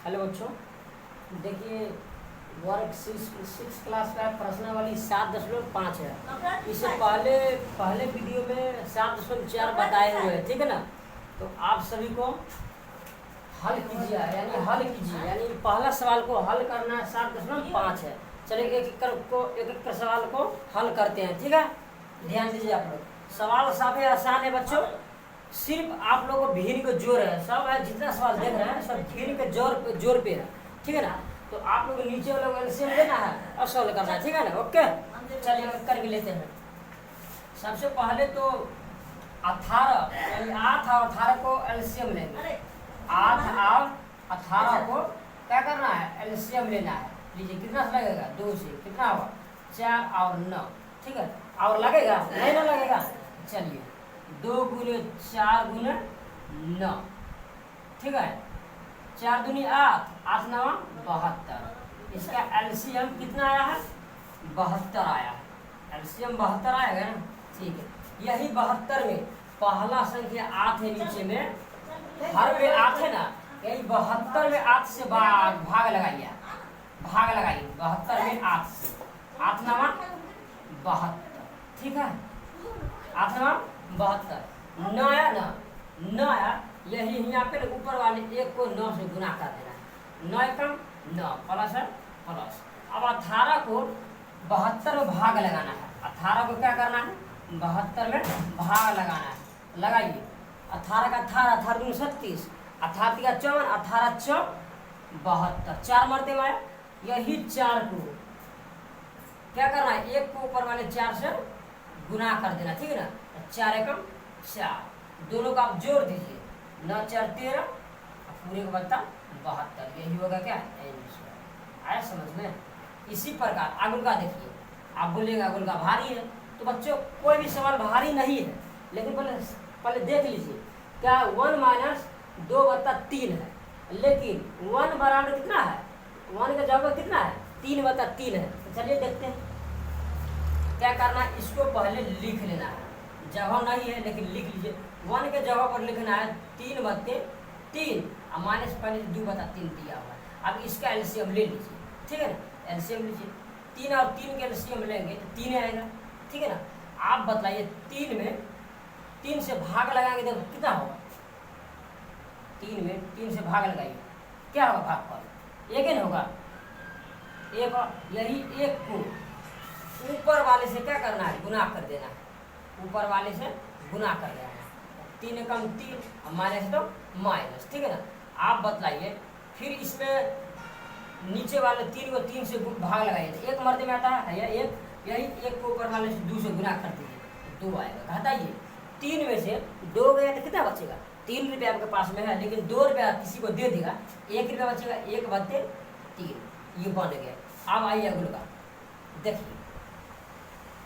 Hello बच्चों, देखिए वर्ग सिक्स क्लास का प्रश्न वाली 7.5 है। इससे पहले पहले वीडियो में 7.4 बताए हुए हैं, ठीक है ना। तो आप सभी को हल कीजिए, यानी पहला सवाल को हल करना 7.5 है। चलिए एक एक सवाल को हल करते हैं, ठीक है। ध्यान दीजिए आप लोग, सवाल काफी आसान है बच्चों। सिर्फ आप लोगों को भिन्न का जोर है, सब है जितना सवाल देख रहे हैं सब भिन्न के जोर पे है, ठीक है ना। तो आप लोग नीचे वाला एलसीएम लेना है और सॉल्व करना है, ठीक है ना। ओके, चलिए करके लेते हैं। सबसे पहले तो 18 यानी 8 और 18 को एलसीएम लेंगे। 8 और 18 को क्या करना है, एलसीएम लेना है। लीजिए कितना लगेगा, 2 से कितना होगा 4 और 9, ठीक है। और लगेगा नहीं ना लगेगा, चलिए 2 गुने 4 गुने 9, ठीक है। 4 दूनी 8, 8 9 72। इसका एलसीएम कितना आया है, 72 आया है। एलसीएम 72 आएगा ना, ठीक है। यही 72 में पहला संख्या 8 है, नीचे में हर में 8 है ना, यही 72 में 8 से भाग लगाइए, भाग लगाइए 72 में 8 से। 8 9 72, ठीक है। 8 9 72, 9 आया ना, 9 आया। यही यहाँ पे ऊपर वाले 1 को 9 से गुना कर देना है। 9 कम 9 प्लस है प्लस। अब 18 को 72 में भाग लगाना है। 18 को क्या करना है, 72 में भाग लगाना है। लगाइए 18 का 18, 18 दूनी 36, 18 का 54, 18 4 72, 4 मरते आया। यही 4 को क्या करना है, 1 को ऊपर वाले 4 से गुना कर देना, ठीक है ना। 4 एकम 4, दोनों का आप जोड़ दीजिए, 9 4 13, पूरे को बता 72। यही होगा क्या, आया समझ में। इसी प्रकार आगुल का देखिए, आप बोलेंगे आगुल का भारी है, तो बच्चों कोई भी सवाल भारी नहीं है, लेकिन पहले देख लीजिए क्या 1 - 2/3 है, लेकिन 1 बराबर कितना है, 1 का जवाब कितना है, 3/3 है। तो चलिए देखते हैं क्या करना है। इसको पहले लिख लेना है, जगह नहीं है लेकिन लिख लीजिए। 1 के जगह पर लिखना है 3/3 और माइनस पहले 2/3 दिया हुआ है। अब इसका एलसीएम ले लीजिए, ठीक है ना। एलसीएम लीजिए, 3 और 3 के एलसीएम लेंगे तो 3 आएगा, ठीक है ना। आप बताइए 3 में 3 से भाग लगाएंगे तो कितना होगा, 3 में 3 से भाग लगाइए, क्या होगा, भाग पर 1 ही होगा, 1। यही 1 को ऊपर वाले से क्या करना है, गुना कर देना है। ऊपर वाले से गुना कर देना है, 3 कम 3 और माइनस तो माइनस, ठीक है ना। आप बतलाइए फिर इसमें नीचे वाले 3 को 3 से भाग लगाइए, 1 मर्दे में आता है या 1, यही 1 को ऊपर वाले से 2 से गुना कर दीजिए, 2 आएगा। घटाइए 3 में से 2 गया तो कितना बचेगा, 3 रुपये आपके पास में है, लेकिन 2 रुपया किसी को दे देगा, 1 रुपया बचेगा, 1/3, ये बन गया। अब आइए अगले का देखिए,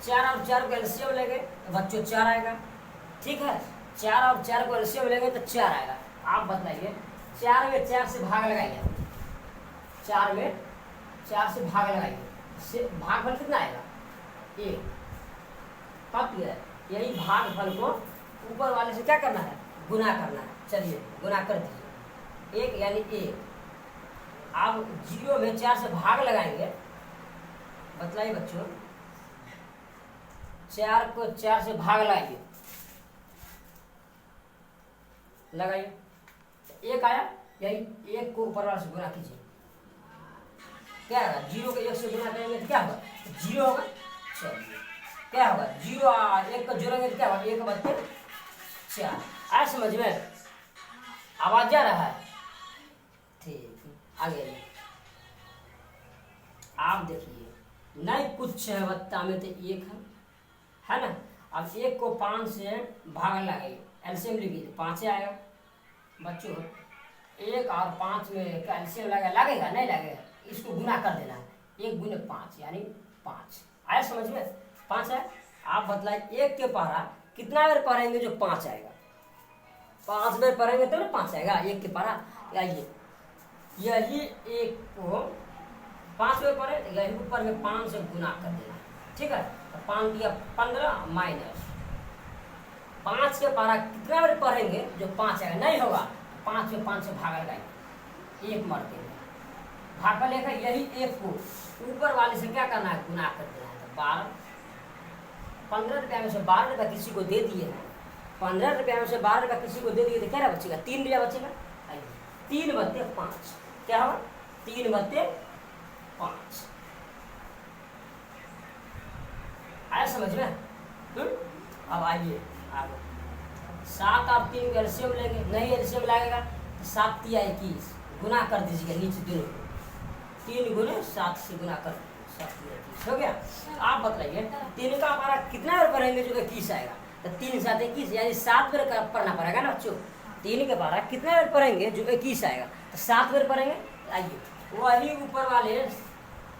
4 और 4 को एलसीएम लेंगे तो बच्चों 4 आएगा, ठीक है। 4 और 4 को एलसीएम लेंगे तो 4 आएगा। आप बताइए 4 में 4 से भाग लगाइए, 4 में 4 से भाग लगाइए, भागफल कितना आएगा, 1। कब है, यही भागफल को ऊपर वाले से क्या करना है, गुना करना है। चलिए गुना कर दीजिए, 1 यानी 1। आप 0 में 4 से भाग लगाएंगे, बतलाइए बच्चों, 4 को 4 से भाग लगाइए, 1 आया। यही 1 को ऊपर वाले से गुना कीजिए, क्या होगा, 0 को 1 से गुना करेंगे तो क्या होगा, 0 होगा। चलिए क्या होगा, 0 और 1 को जोड़ेंगे तो क्या होगा, 1/4। आया समझ में, आवाज जा रहा है, ठीक। आगे आप देखिए, नहीं कुछ है बत्ता में तो 1 है ना। अब 1 को 5 से भाग लगाइए, एलसीएम लीजिए, 5 आएगा बच्चों। 1 और 5 में क्या एलसीएम लगेगा नहीं लगेगा, इसको गुना कर देना है, 1 गुने 5 यानी 5। आया समझ में, 5 है। आप बतलाइए 1 के पढ़ा कितना बार पढ़ेंगे जो 5 आएगा, 5 बार पढ़ेंगे तो ना 5 आएगा। 1 के पढ़ा आइए, यही 1 को 5 बार पढ़े, यही ऊपर में 5 से गुना कर देना, ठीक है। तो 5 दिया 15 माइनस 5 के पारा कितना बार पढ़ेंगे जो 5 आएगा, नहीं होगा 5 में 5 से भाग लगाइए, 1 मरते भाग कर लेकर यही 1 को ऊपर वाले से क्या करना है, गुना कर देना है। तो 12 15 रुपया में से 12 रुपया किसी को दे दिए, 15 रुपया में से 12 रुपया किसी को दे दिए तो क्या बचेगा, 3 रुपया बचेगा। 3 बत्ते 5 क्या होगा, 3 बत्ते 5 आया समझ में। अब आइए आगे 7 और 3 का एलसीएम लेंगे, नहीं एलसीएम लगेगा तो 7 तिया 21 गुना कर दीजिएगा नीचे दोनों को, 3 गुने 7 से गुना कर 7 तिया 21 हो गया। आप बताइए 3 का हमारा कितना बार पढ़ेंगे जो 21 आएगा, तो 3 7 21 यानी 7 बार पढ़ना पड़ेगा ना बच्चों। 3 के बारह कितना बार पढ़ेंगे जो 21 आएगा, तो 7 बार पढ़ेंगे। आइए वही ऊपर वाले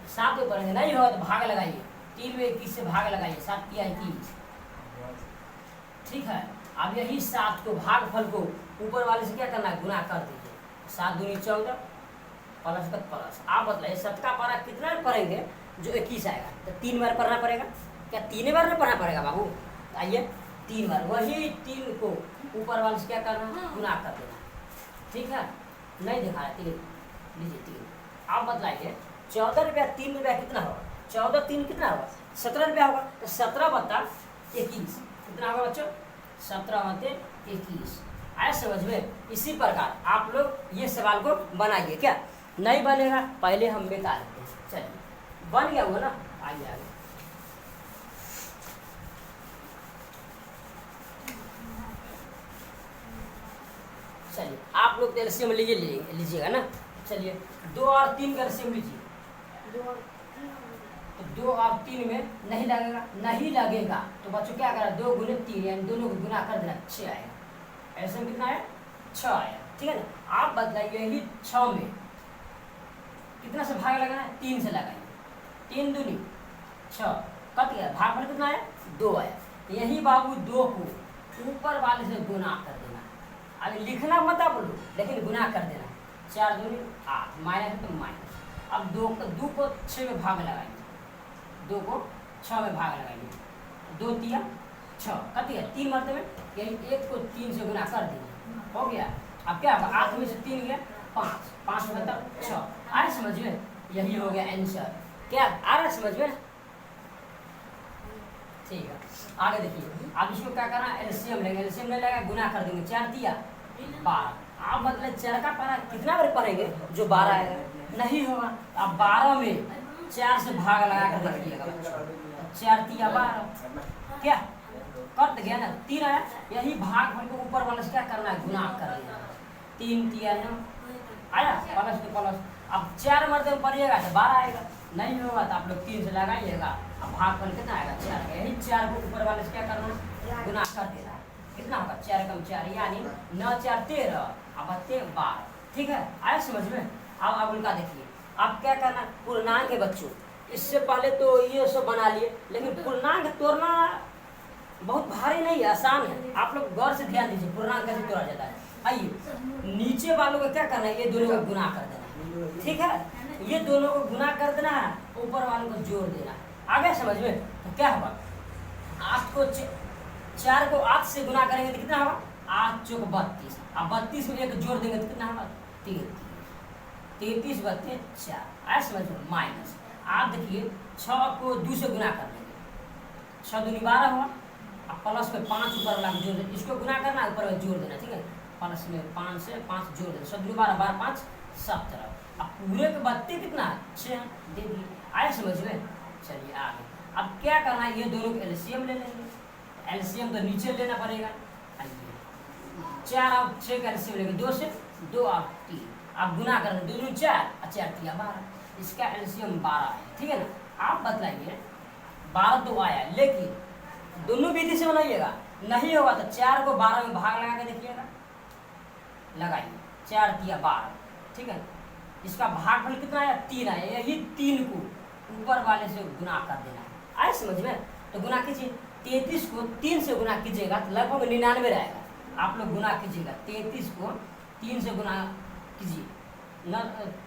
7 बार पढ़ेंगे, नहीं होगा तो भाग लगाइए, 3 में 21 से भाग लगाइए, 7 तिया 21 ठीक है। अब यही 7 को भागफल को ऊपर वाले से क्या करना है, गुना कर दीजिए। 7 दूनी 14 प्लस का प्लस। आप बताइए 7 का पारा कितना बार पढ़ेंगे जो 21 आएगा, तो 3 बार पढ़ना पड़ेगा। क्या 3 बार नहीं पढ़ना पड़ेगा बाबू, तो आइए 3 बार वही 3 को ऊपर वाले से क्या करना है, गुना कर देना ठीक है। नहीं दिखा रहा 3 लीजिए 3। आप बताइए 14 रुपया 3 रुपया कितना होगा, 14 3 कितना होगा, 17 रुपया होगा। तो 17 बता 21 कितना होगा बच्चों, 17 बते 21 आया समझ में। इसी प्रकार आप लोग ये सवाल को बनाइए, क्या नहीं बनेगा पहले हम बता देते हैं। चलिए बन गया हुआ ना, आइए आगे चलिए। आप लोग एलसीएम लीजिएगा ना। चलिए 2 और 3 का एलसीएम लीजिए। 2 और 3 में नहीं लगेगा, नहीं लगेगा तो बच्चों क्या करा, 2 गुने 3 यानी दोनों को गुना कर देना, 6 आएगा। ऐसे कितना है, 6 आया ठीक है ना। आप बताइए यही 6 में कितना से भाग लगाना है, 3 से लगाइए, 3 दूनी 6 कट गया, भागफल कितना है, 2 आया। यही बाबू 2 को ऊपर वाले से गुना कर देना। अभी लिखना मत आप बोलो, लेकिन गुना कर देना। 4 दूनी 8 माइनस है तो माइनस। अब 2 को 6 में भाग लगाएंगे, 2 को 6 में भाग लगाएंगे, 2 तिया 6 कट गया, 3 मरते में यही 1 को 3 से गुना कर दीजिए, हो गया। अब क्या होगा, 8 में से 3 गया 5, 5 में तब 6 आए समझ में। यही हो गया आंसर। क्या आ रहा है समझ में, ठीक है। आगे देखिए अब इसको क्या करना, एलसीएम लेंगे, एलसीएम नहीं लेगा गुना कर देंगे, 4 तिया 12। आप मतलब 4 का पारा कितना बार पढ़ेंगे जो 12 आएगा, नहीं होगा। अब 12 में 4 से भाग लगा कर देखिएगा, 4 तिया 12 क्या कट गया ना, 3 आया। यही भागफल को ऊपर वाले से क्या करना है, गुना कर देना। 3 तिया 9 आया, प्लस तो प्लस। अब 4 मरते में पड़िएगा तो 12 आएगा, नहीं होगा तो आप लोग 3 से लगाइएगा। अब भागफल कितना आएगा, 4। यही 4 को ऊपर वाले से क्या करना, गुना कर देना। कितना होगा, 4 कम 4 यानी 9 4 13 अब 12 ठीक है। आया समझ में। अब उनका देखिए अब क्या करना, पूर्णांक है बच्चों। इससे पहले तो ये सब बना लिए, लेकिन पूर्णांक तोड़ना बहुत भारी नहीं है, आसान है। आप लोग गौर से ध्यान दीजिए पूर्णांक कैसे तोड़ा जाता है। आइए नीचे वालों को क्या करना है, ये दोनों को गुना कर देना ठीक है। ये दोनों को गुना कर देना है, ऊपर वालों को जोड़ देना है। आ गया समझ में। तो क्या होगा, 8 को 4 को 8 से गुना करेंगे तो कितना होगा, 8 चौक 32। अब 32 में 1 जोड़ देंगे तो कितना होगा, 33 बत्ते 4 आया समझ में। माइनस आप देखिए 6 को 2 से गुना कर देंगे, 6 दूनी 12 हुआ। अब प्लस में 5 ऊपर वाला जोड़ देना, इसको गुना करना ऊपर में जोड़ देना ठीक है। प्लस में 5 से 5 जोड़ देना, 7 दूनी 12 12 5 17। अब पूरे के बत्ते कितना 6 दे दिए, आया समझ में। चलिए आगे अब क्या करना है, ये दोनों को एलसीएम ले लेंगे। एलसीएम तो नीचे लेना पड़ेगा। आइए 4 और 6 का एलसीएम लेंगे, 2 से 2 और 3। आप गुना करें, 2 दूनी 4 और 4 तिया 12। इसका एलसीएम 12 है ठीक है ना। आप बतलाइए 12 तो आया, लेकिन दोनों विधि से बनाइएगा, नहीं होगा तो 4 को 12 में भाग लगा के देखिएगा, लगाइए 4 तिया 12 ठीक है। इसका भागफल कितना आया, 3 आया। यही 3 को ऊपर वाले से गुना कर देना है, आए समझ में। तो गुना कीजिए, 33 को 3 से गुना कीजिएगा तो लगभग 99 रहेगा। आप लोग गुना कीजिएगा, 33 को 3 से गुना कीजिए,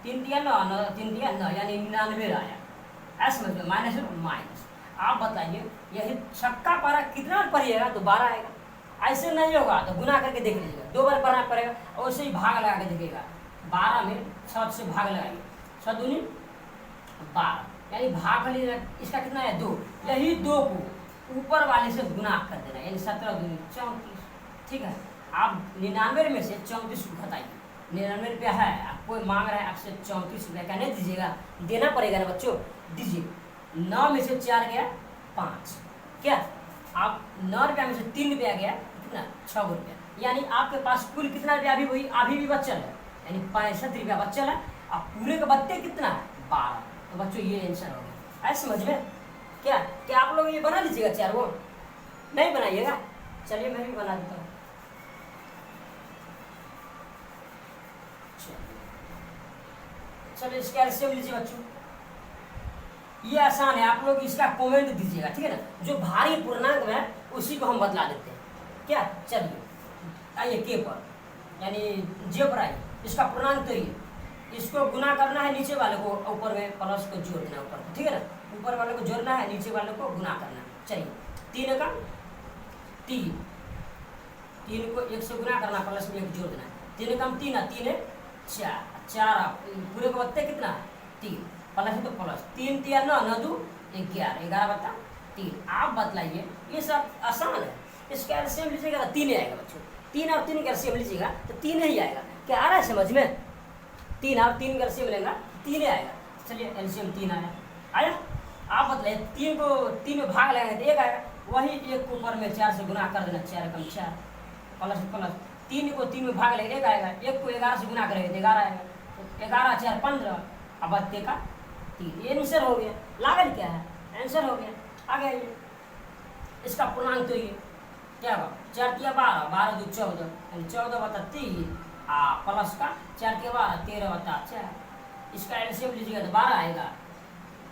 3 दिया 9 3 दिया 9 यानी 99 आया, ऐसा समझ में। माइनस माइनस आप बताइए यही छक्का पारा कितना पढ़िएगा तो 12 आएगा। ऐसे नहीं होगा तो गुना करके देख लीजिएगा, 2 बार पढ़ना पड़ेगा। और वैसे ही भाग लगा के देखिएगा, 12 में 6 से भाग लगाइए, 6 दूनी 12, यानी भाग इसका कितना है 2, यही 2 को ऊपर वाले से गुना कर देना, यानी 17 दूनी 34। ठीक है, आप 99 में से 34 घटाइए, 99 रुपया है, आप कोई मांग रहा है आपसे 34 रुपया, क्या नहीं दीजिएगा, देना पड़ेगा ना बच्चों, दीजिए। 9 में से 4 गया 5, क्या आप 9 रुपया में से 3 रुपया गया कितना 6 रुपया, यानी आपके पास कुल कितना रुपया अभी भी बचल है, यानी 65 रुपया बचल है। अब पूरे के बत्ते कितना है 12, तो बच्चों ये आंसर हो गया। ऐसे समझ में क्या आप लोग ये बना लीजिएगा, 4 वो नहीं बनाइएगा, चलिए मैं भी बना देता हूँ। चलिए इसका एलसीएम लीजिए बच्चों, ये आसान है, आप लोग इसका कमेंट दीजिएगा, ठीक है ना। जो भारी पूर्णांक है उसी को हम बदला देते हैं, क्या। चलिए आइए के पर, यानी जे पर आइए, इसका पूर्णांक तोड़िए, इसको गुना करना है नीचे वाले को, ऊपर में प्लस को जोड़ देना ऊपर को, ठीक है ना, ऊपर वाले को जोड़ना है, नीचे वाले को गुना करना। चलिए 3 का 3 को 1 से गुना करना, प्लस में 1 जोड़ देना, 3 कम 3 है, 3 है 4, 4 पूरे को बत्ते कितना है 3, प्लस है तो प्लस, 3 3 9 9 2 11, 11 बता 3। आप बतलाइए, ये सब आसान है, इसका एलसीएम लीजिएगा तो 3 आएगा बच्चों, 3 और 3 का एलसीएम लीजिएगा तो 3 ही आएगा, क्या आ रहा है समझ में, 3 और 3 का एलसीएम लेगा 3 आएगा। चलिए एलसीएम 3 आया, आप बतलाइए 3 को 3 में भाग लगाएंगे तो 1 आएगा, वही 1 को ऊपर में 4 से गुना कर देना, 4 कम 4 प्लस प्लस, 3 को 3 में भाग लेंगे 1 आएगा, 1 को 11 से गुना करेंगे तो 11 आएगा, तो 11 4 15, अब बत्ते का 3, ये आंसर हो गया। लागल क्या है, आंसर हो गया। आगे आइए, इसका पूर्णांक तो ये क्या होगा, 4 तिया 12, 12 2 14, यानी 14 बता 3, प्लस का 4 तिया 12, 13 बता 4, इसका एलसीएम लीजिएगा तो 12 आएगा,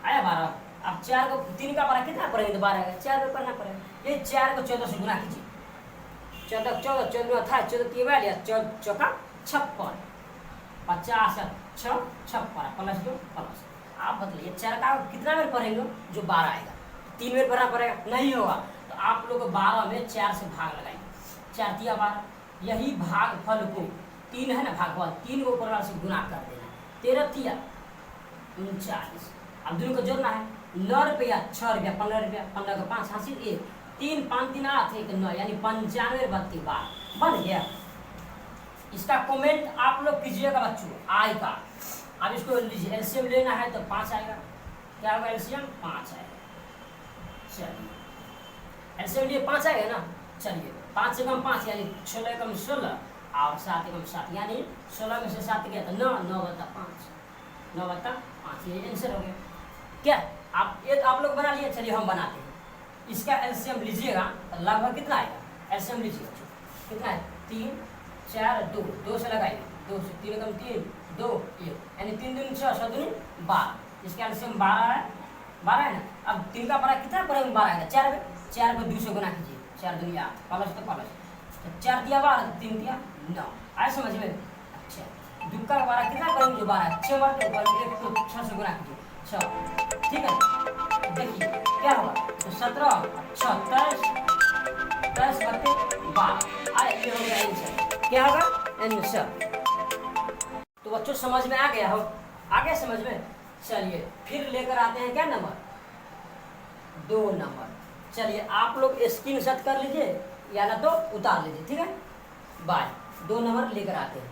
आया 12। अब 4 को 3 का पढ़ा कितना पढ़ेंगे तो 12 आएगा, 4 को करना पड़ेगा, ये 4 को 14 से गुना कीजिए, 14 14 14 था, 14 तिया 42, 14 चौका 56, 50 6 56 प्लस 2 प्लस। आप बतलाइए 4 का कितना बार पढ़ेंगे जो 12 आएगा, 3 बार पढ़ना पड़ेगा, नहीं होगा तो आप लोग 12 में 4 से भाग लगाएंगे, 4 तिया 12, यही भाग फल को 3 है ना, भागफल 3 को ऊपर से गुना कर देना, 13 तिया 39। अब दोनों को जोड़ना है, 9 रुपया 6 रुपया 15 रुपया, 15 का 5 हासिल 1, 3 5 3 8 1 9, यानी 95 बत्ती 12 बन गया। इसका कमेंट आप लोग कीजिएगा बच्चों, आई का। अब इसको लीजिए, एलसीएम लेना है तो 5 आएगा, क्या होगा एलसीएम 5 आएगा। चलिए एलसीएम लिए 5 आएगा ना, चलिए 5 से कम 5 यानी 16 कम 16 और 7 कम 7, यानी 16 में से 7 गया तो 9, 9 बता 5, 9 बता 5, ये आंसर हो गया। क्या आप ये तो आप लोग बना लिए, चलिए हम बनाते हैं। इसका एलसीएम लीजिएगा तो लगभग कितना आएगा, एलसीएम लीजिएगा कितना है 3 4 2, 2 से लगाइए, 2 से 3 कम 3 2 1, यानी 3 दूनी 6 6 दूनी 12, इसका एलसीएम 12 है, 12 है ना। अब 3 का बड़ा कितना पड़ेगा 12 आएगा, 4 को 2 से गुना कीजिए, 4 दूनी 8 प्लस तो प्लस, तो 4 दिया 12, 3 दिया 9, आए समझ में। अच्छा दुक्का का बड़ा कितना पड़ेगा जो 12, 6 बार तो 1 को 6 से गुना कीजिए 6, ठीक है। देखिए क्या होगा, तो 17 6 23 10 12, आए ये हो गया आंसर, क्या होगा आंसर। तो बच्चों समझ में आ गया हो, आ गया समझ में। चलिए फिर लेकर आते हैं क्या नंबर 2 नंबर। चलिए आप लोग स्क्रीनशॉट कर लीजिए या ना तो उतार लीजिए, ठीक है। बाय, 2 नंबर लेकर आते हैं।